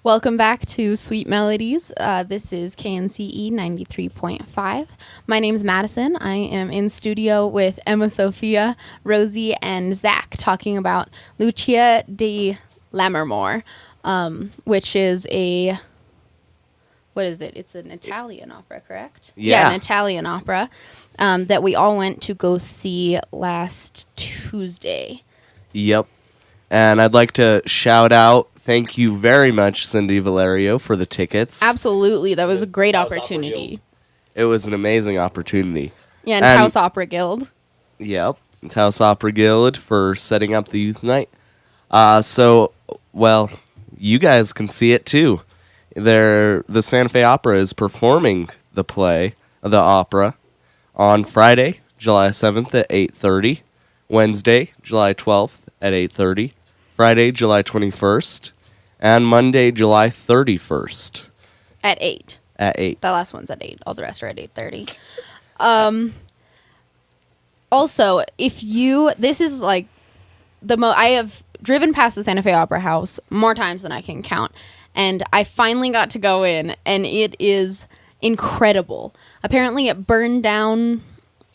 Welcome back to Suite Melodies. This is KNCE 93.5. My name's Maddison. I am in studio with Emmasofia, Rosie, and Zack talking about Lucia Di Lammermoor, which is what is it? It's an Italian opera, correct? Yeah, an Italian opera that we all went to go see last Tuesday. Yep. And I'd like to shout out, thank you very much, Cindy Valerio, for the tickets. Absolutely. That was a great opportunity. It was an amazing opportunity. Yeah, and Taos Opera Guild. Yep. Taos Opera Guild for setting up the youth night. You guys can see it too. The Santa Fe Opera is performing the opera, on Friday, July 7th at 8:30, Wednesday, July 12th at 8:30, Friday, July 21st, and Monday, July 31st. At 8. At 8. The last one's at 8. All the rest are at 8:30. Also, this is like I have driven past the Santa Fe Opera House more times than I can count, and I finally got to go in, and it is incredible. Apparently, it burned down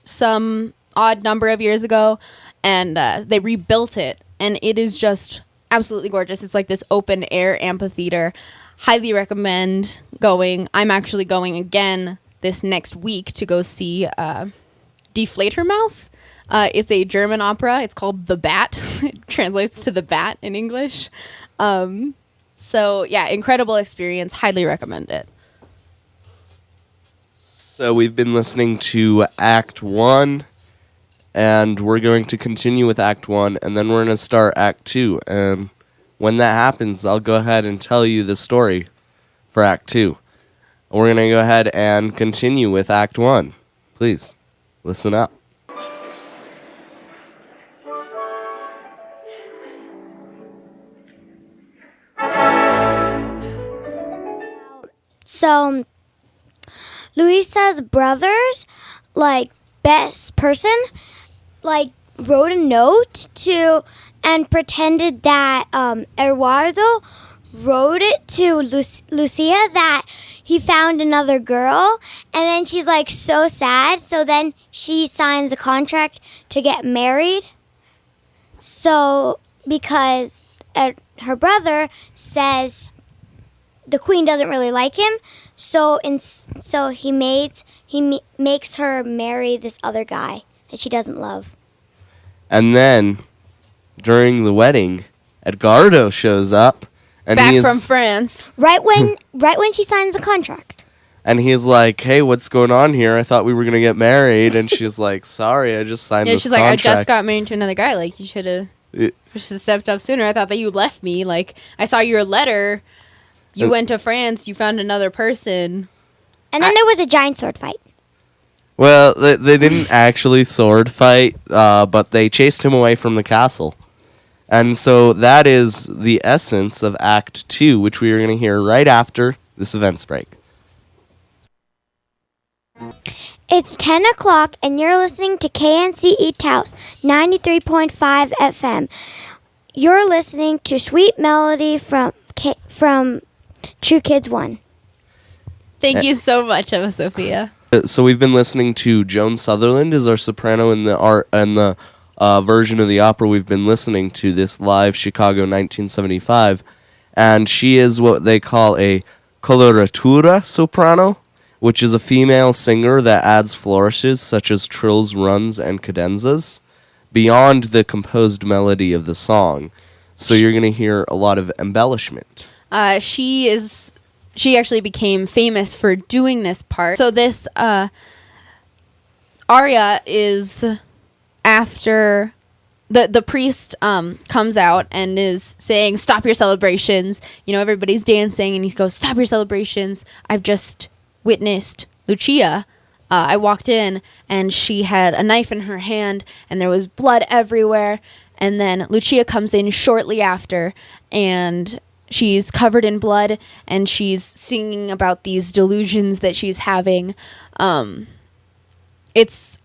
some odd number of years ago, and they rebuilt it, and it is just absolutely gorgeous. It's like this open air amphitheater. Highly recommend going. I'm actually going again this next week to go see Die Fledermaus. It's a German opera. It's called The Bat. It translates to The Bat in English. So, yeah, incredible experience. Highly recommend it. So we've been listening to Act 1, and we're going to continue with Act 1, and then we're going to start Act 2. And when that happens, I'll go ahead and tell you the story for Act 2. We're going to go ahead and continue with Act 1. Please, listen up. So, Luisa's brother's, best person, wrote a note to, and pretended that, Eduardo wrote it to Lucia that he found another girl, and then she's, so sad, so then she signs a contract to get married. So, because her brother says the queen doesn't really like him, so he makes her marry this other guy that she doesn't love. And then, during the wedding, Edgardo shows up, and Back from France. Right when she signs the contract. And he's like, "Hey, what's going on here? I thought we were gonna get married." And she's like, "Sorry, I just signed this contract." Yeah, she's like, "I just got married to another guy. You should have stepped up sooner. I thought that you left me. I saw your letter." You went to France, you found another person. And then there was a giant sword fight. Well, they didn't actually sword fight, but they chased him away from the castle. And so that is the essence of Act 2, which we are going to hear right after this events break. It's 10 o'clock, and you're listening to KNCE Taos, 93.5 FM. You're listening to Suite Melody from True Kids 1. Thank you so much, Emmasofia. So we've been listening to Joan Sutherland as our soprano in the version of the opera we've been listening to, this live Chicago 1975, and she is what they call a coloratura soprano, which is a female singer that adds flourishes such as trills, runs, and cadenzas beyond the composed melody of the song. So you're going to hear a lot of embellishment. She actually became famous for doing this part. So this aria is after the priest comes out and is saying, "Stop your celebrations." Everybody's dancing, and he goes, "Stop your celebrations. I've just witnessed Lucia. I walked in, and she had a knife in her hand, and there was blood everywhere. And then Lucia comes in shortly after, and she's covered in blood, and she's singing about these delusions that she's having. It's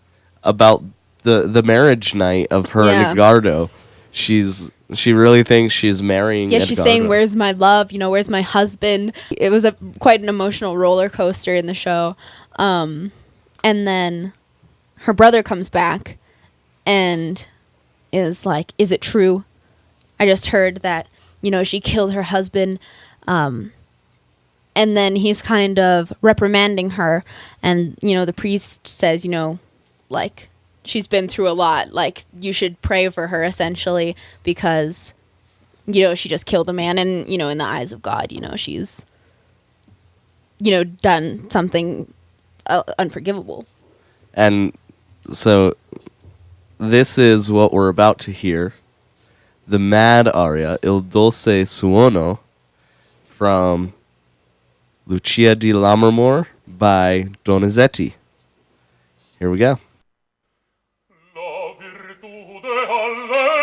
about the marriage night of her and Edgardo. She's She really thinks she's marrying Yeah, she's saying, "Where's my love? Where's my husband?" It was quite an emotional roller coaster in the show. And then her brother comes back and is like, "Is it true? I just heard that, she killed her husband." And then he's kind of reprimanding her. And, the priest says, like, she's been through a lot. Like, you should pray for her, essentially, because, she just killed a man. And, in the eyes of God, she's, done something unforgivable. And so this is what we're about to hear. The Mad aria, Il Dolce Suono, from Lucia Di Lammermoor by Donizetti. Here we go. La virtude a lei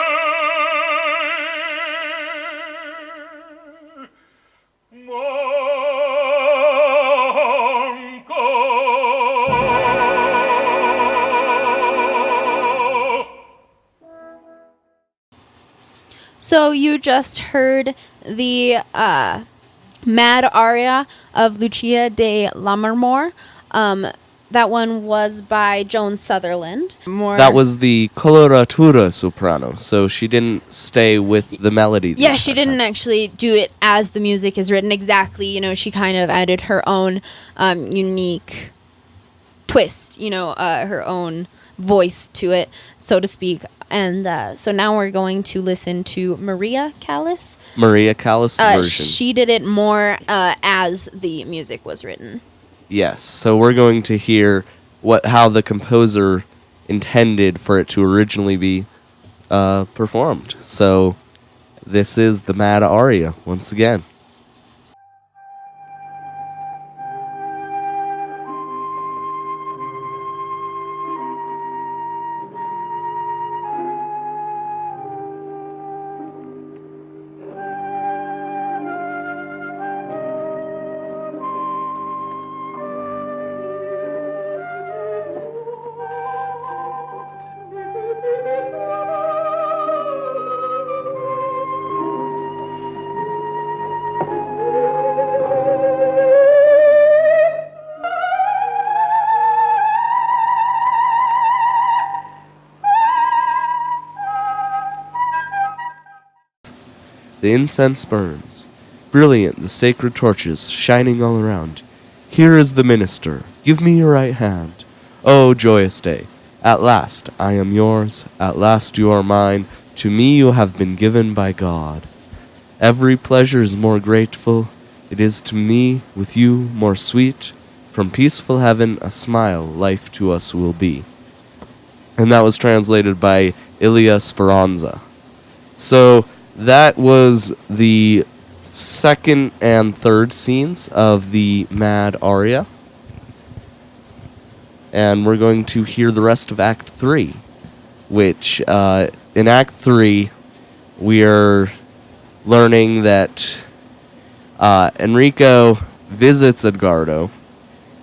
So you just heard the Mad aria of Lucia Di Lammermoor. That one was by Joan Sutherland. That was the coloratura soprano, so she didn't stay with the melody. Yeah, she didn't actually do it as the music is written exactly. She kind of added her own unique twist, her own voice to it, so to speak. And so now we're going to listen to Maria Callas' version. She did it more as the music was written. Yes, so we're going to hear how the composer intended for it to originally be performed. So this is the Mad aria once again. The incense burns. Brilliant the sacred torches, shining all around. Here is the minister. Give me your right hand. Oh, joyous day. At last I am yours. At last you are mine. To me you have been given by God. Every pleasure is more grateful. It is to me, with you, more sweet. From peaceful heaven a smile life to us will be. And that was translated by Ilya Speranza. So that was the second and third scenes of the Mad aria. And we're going to hear the rest of Act 3, which in Act 3, we are learning that Enrico visits Edgardo,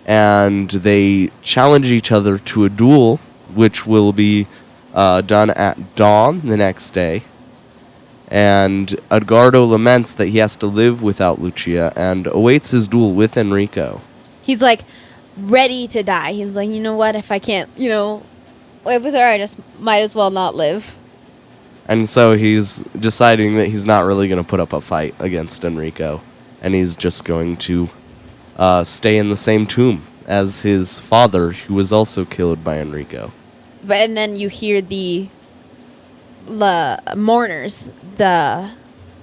and they challenge each other to a duel, which will be done at dawn the next day. And Edgardo laments that he has to live without Lucia and awaits his duel with Enrico. He's like ready to die. He's like, you know what? If I can't, live with her, I just might as well not live. And so he's deciding that he's not really going to put up a fight against Enrico. And he's just going to stay in the same tomb as his father, who was also killed by Enrico. And then you hear the mourners, the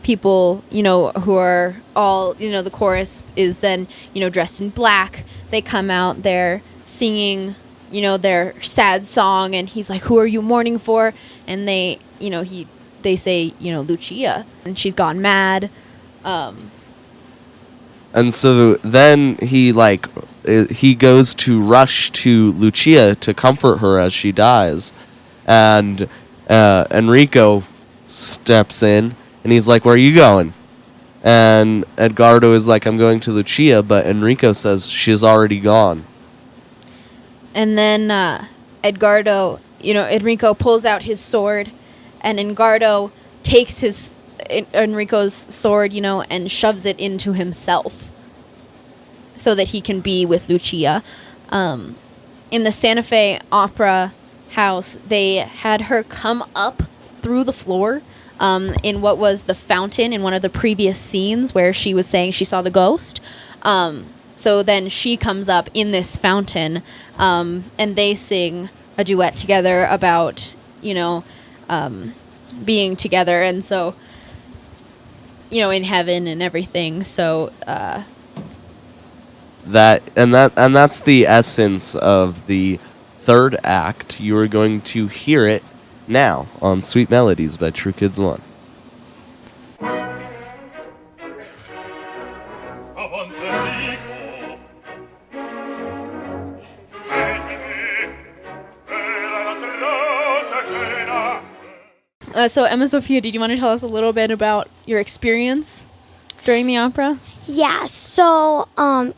people, who are all, the chorus is then, dressed in black. They come out, they're singing, their sad song, and he's like, who are you mourning for? And they, they say, Lucia, and she's gone mad. And so then he goes to rush to Lucia to comfort her as she dies. And Enrico steps in, and he's like, where are you going? And Edgardo is like, I'm going to Lucia, but Enrico says she's already gone. And then Enrico pulls out his sword, and Edgardo takes Enrico's sword, and shoves it into himself so that he can be with Lucia. In the Santa Fe Opera House, they had her come up through the floor in what was the fountain in one of the previous scenes where she was saying she saw the ghost. So then she comes up in this fountain, and they sing a duet together about, being together. And so, in heaven and everything. So, that's the essence of the third act. You are going to hear it now on Suite Melodies by True Kids 1. So, Emmasofia, did you want to tell us a little bit about your experience during the opera? Yeah, so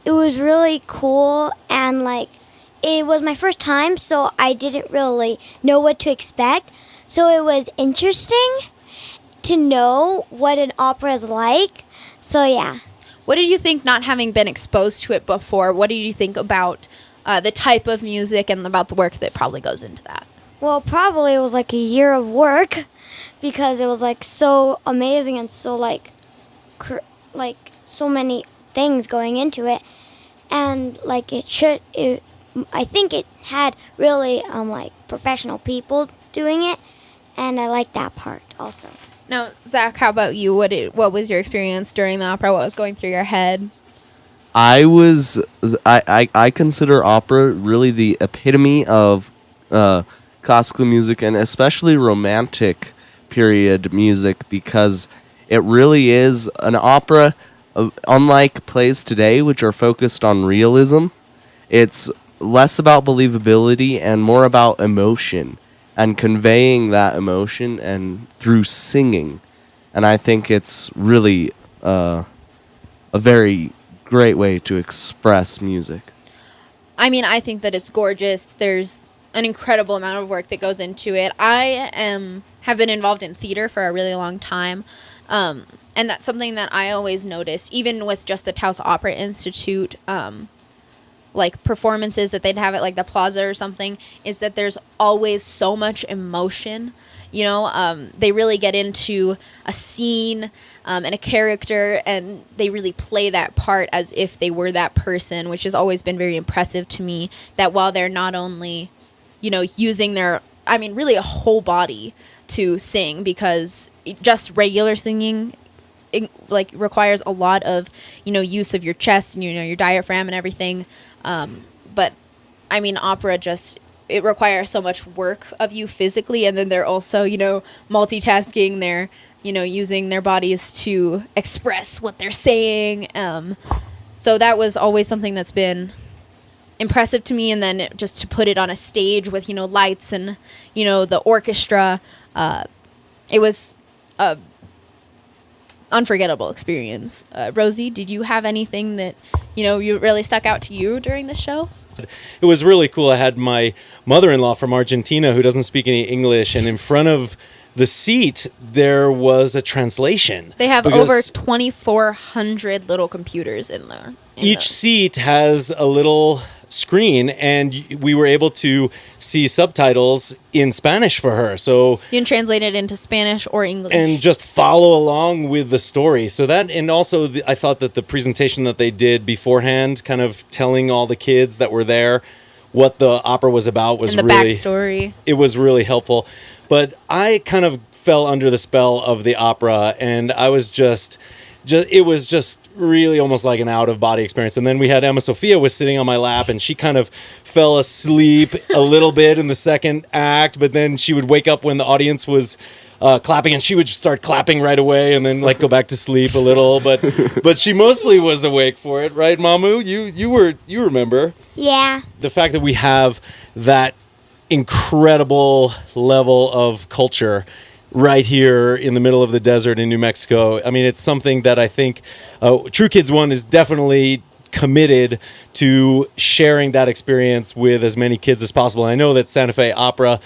it was really cool, and it was my first time, so I didn't really know what to expect. So it was interesting to know what an opera is like. So yeah. What did you think, not having been exposed to it before? What did you think about the type of music and about the work that probably goes into that? Well, probably it was a year of work because it was so amazing and so so many things going into it, and I think it had really professional people doing it, and I like that part also. Now, Zack, how about you? What was your experience during the opera? What was going through your head? I consider opera really the epitome of classical music, and especially romantic period music, because it really is an opera. Unlike plays today, which are focused on realism, it's less about believability and more about emotion and conveying that emotion and through singing. And I think it's really a very great way to express music. I mean, I think that it's gorgeous. There's an incredible amount of work that goes into it. I have been involved in theater for a really long time. And that's something that I always noticed, even with just the Taos Opera Institute, performances that they'd have at the Plaza or something, is that there's always so much emotion. They really get into a scene and a character, and they really play that part as if they were that person, which has always been very impressive to me, that while they're not only, using really a whole body to sing, because just regular singing requires a lot of use of your chest and your diaphragm and everything, but opera it requires so much work of you physically, and then they're also multitasking. They're using their bodies to express what they're saying, so that was always something that's been impressive to me. And then just to put it on a stage with lights and the orchestra, it was a unforgettable experience. Rosie, did you have anything that you really stuck out to you during the show? It was really cool. I had my mother-in-law from Argentina who doesn't speak any English, and in front of the seat there was a translation. They have over 2,400 little computers in there. Each seat has a little screen, and we were able to see subtitles in Spanish for her. So you can translate it into Spanish or English and just follow along with the story. So that, and also I thought that the presentation that they did beforehand, kind of telling all the kids that were there what the opera was about, was and the really backstory. It was really helpful. But I kind of fell under the spell of the opera, and I was just it was just really almost like an out-of-body experience. And then we had Emmasofia was sitting on my lap, and she kind of fell asleep a little bit in the second act, but then she would wake up when the audience was clapping, and she would just start clapping right away and then go back to sleep a little. But she mostly was awake for it, right, Mamu? You remember? Yeah. The fact that we have that incredible level of culture right here in the middle of the desert in New Mexico. I mean, it's something that I think True Kids 1 is definitely committed to sharing that experience with as many kids as possible. I know that Santa Fe Opera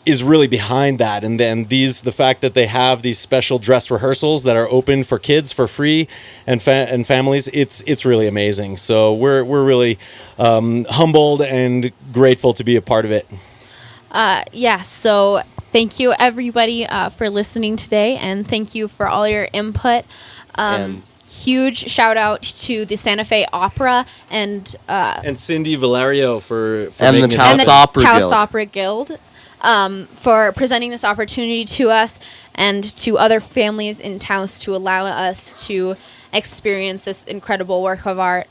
is really behind that. And then the fact that they have these special dress rehearsals that are open for kids for free and families, it's really amazing. So we're really humbled and grateful to be a part of it. So thank you everybody for listening today, and thank you for all your input. Huge shout out to the Santa Fe Opera and Cindy Valerio for and making the it Taos happen. Opera Taos Guild. Opera Guild for presenting this opportunity to us and to other families in Taos to allow us to experience this incredible work of art.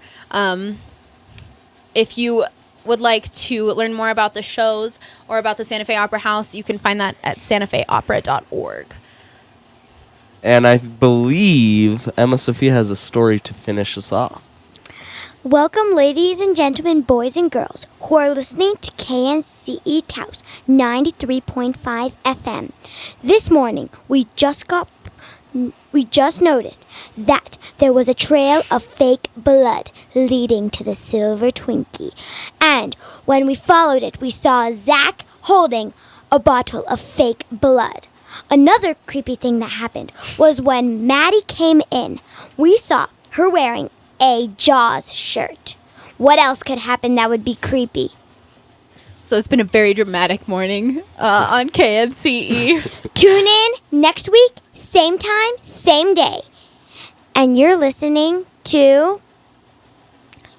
If you would like to learn more about the shows or about the Santa Fe Opera House, you can find that at santafeopera.org. And I believe Emmasofia has a story to finish us off. Welcome, ladies and gentlemen, boys and girls, who are listening to KNCE Taos 93.5 FM. This morning, we just noticed that there was a trail of fake blood leading to the Silver Twinkie. And when we followed it, we saw Zack holding a bottle of fake blood. Another creepy thing that happened was when Maddie came in, we saw her wearing a Jaws shirt. What else could happen that would be creepy? So it's been a very dramatic morning on KNCE. Tune in next week, same time, same day. And you're listening to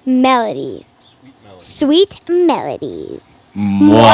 Melodies. Sweet Melodies. Mwahahaha.